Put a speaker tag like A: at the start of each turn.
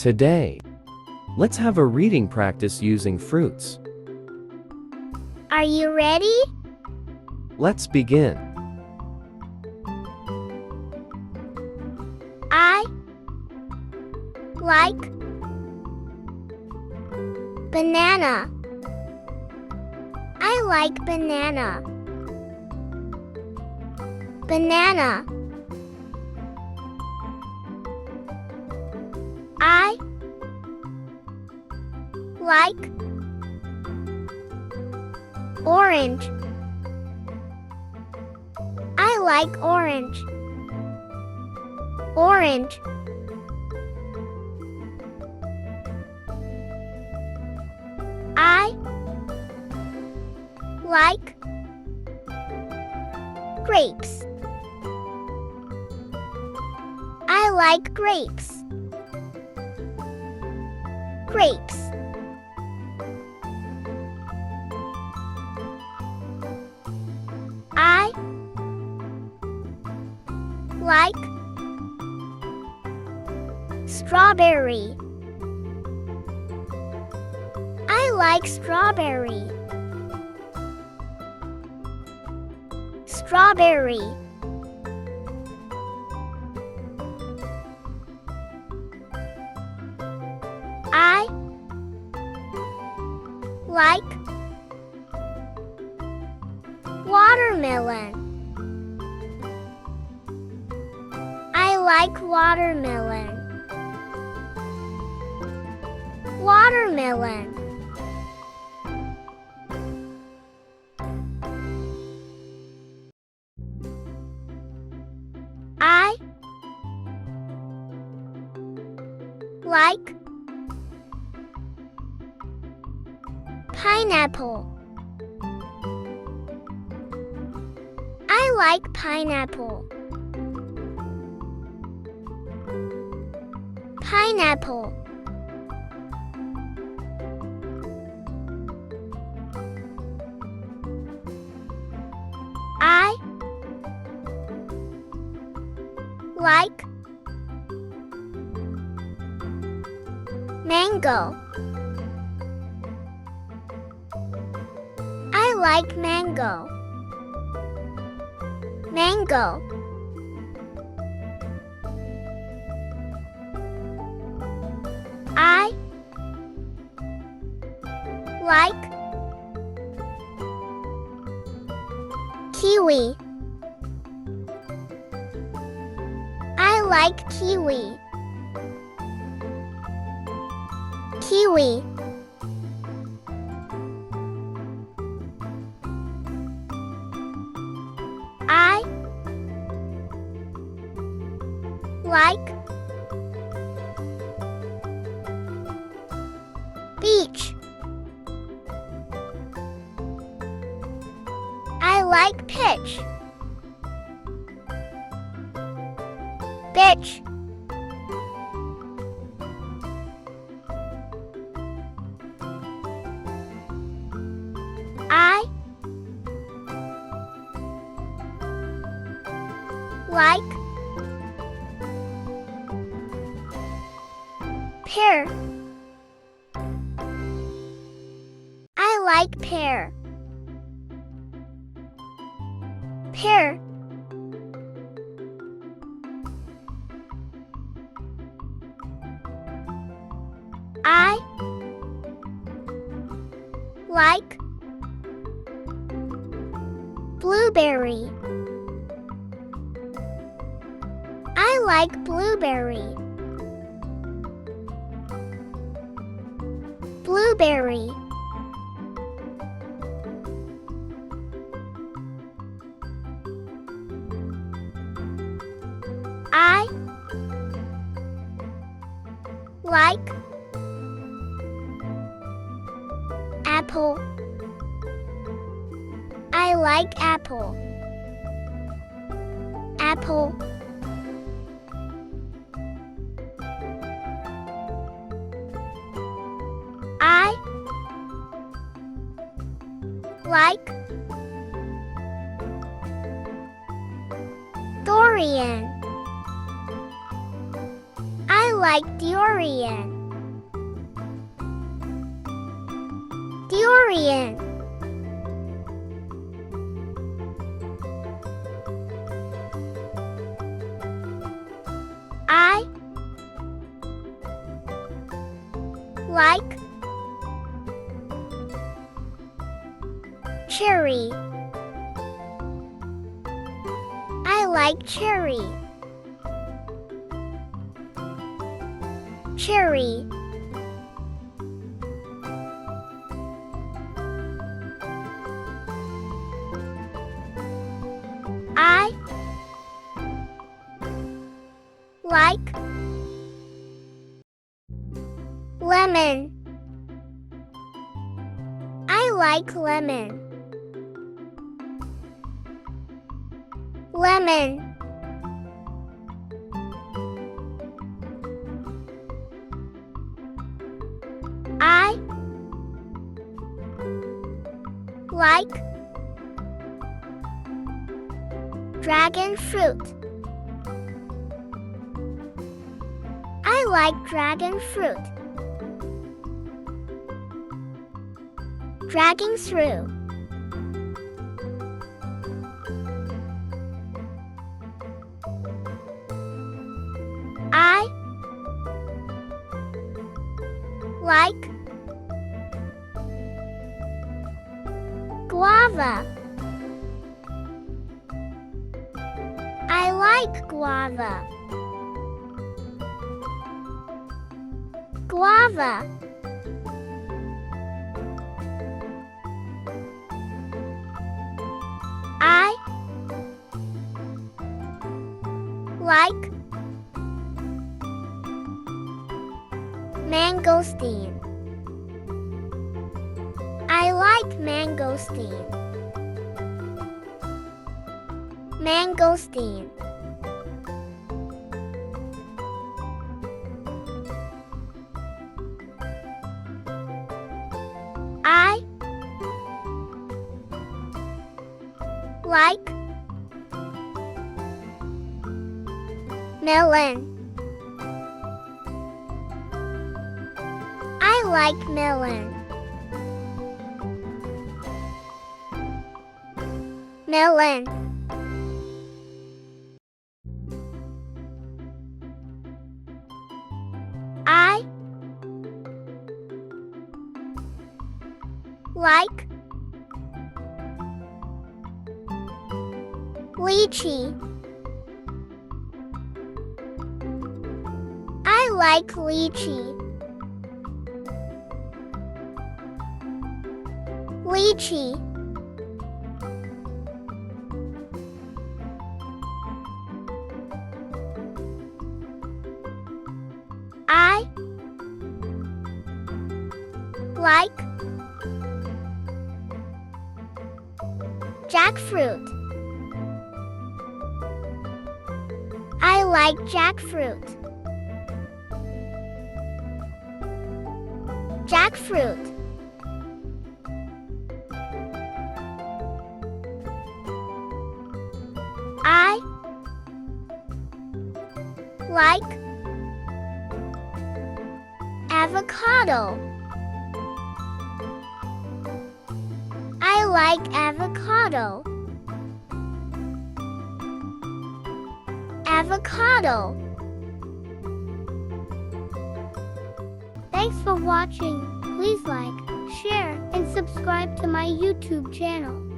A: Today, let's have a reading practice using fruits.
B: Are you ready?
A: Let's begin.
B: I like banana. I like banana. Banana. I like orange. I like orange. Orange. I like grapes. I like grapes. Grapes. I like strawberry. I like strawberry. Strawberry. I like watermelon. I like watermelon. Watermelon. I like pineapple. I like pineapple. Pineapple. I like mango. I like mango. Mango. I like kiwi. I like kiwi. Kiwi. I like beach. I like pitch. Bitch. I like pear. I like pear. Pear. I like blueberry. I like blueberry. Blueberry. I like apple. I like apple. Apple. I like durian. I like durian. durian, I like cherry. I like cherry. Cherry. I like lemon. I like lemon. Lemon. I like dragon fruit. I like dragon fruit. Dragging through. I like guava. I like guava. Guava. I like mangosteen. I like mangosteen. Mangosteen. I like melon. I like melon. Melon. I like lychee. I like lychee. Lychee. I like jackfruit. I like jackfruit. Jackfruit. I like avocado. I like avocado. Avocado. Thanks for watching. Please like, share, and subscribe to my YouTube channel.